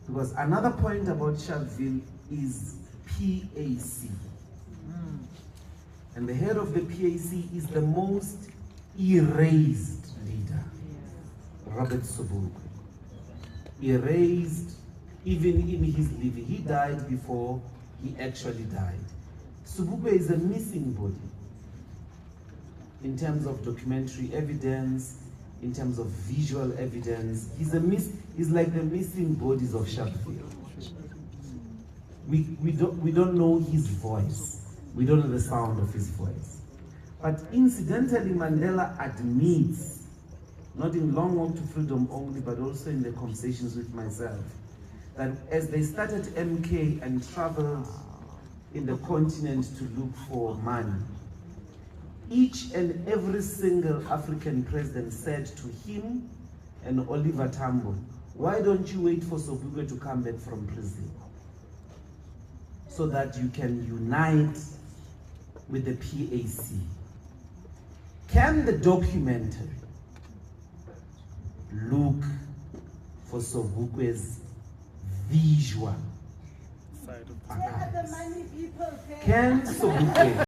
Because another point about Sharpeville is PAC. And the head of the PAC is the most erased leader, Robert Sobukwe. Erased even in his living. He died before he actually died. Sobukwe is a missing body in terms of documentary evidence, in terms of visual evidence. He's like the missing bodies of Sharpeville. We don't know his voice. We don't know the sound of his voice. But incidentally, Mandela admits, not in Long Walk to Freedom only, but also in the conversations with myself, that as they started MK and traveled in the continent to look for money, each and every single African president said to him and Oliver Tambo, why don't you wait for Sobukwe to come back from prison so that you can unite with the PAC? Can the documentary look for Sobukwe's visual archives? Can Sobukwe